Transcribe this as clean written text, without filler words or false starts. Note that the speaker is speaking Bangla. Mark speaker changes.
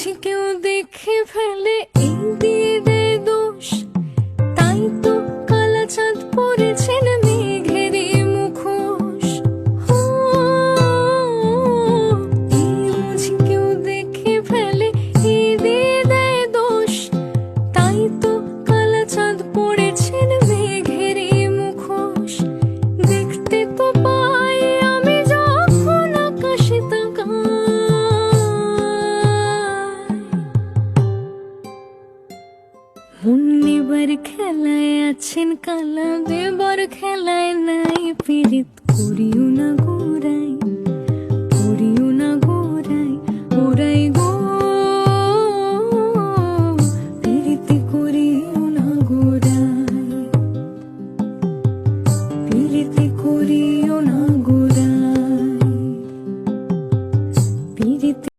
Speaker 1: বুঝি কেউ দেখে ফেলে এই দিয়ে দেয় দোষ, তাই তো কালা চাঁদ পড়েছেন মেঘেরই মুখোশ। এই বুঝি কেউ দেখে ফেলে এই দিয়ে দেয় দোষ, তাই তো কালা চাঁদ পড়েছেন মেঘেরই মুখোশ। দেখতে তো পাই আমি যখন আকাশে তাকাই, মন নেবার খেলায় আছেন কালা, দেবার খেলায় নাই পীড়িত করিও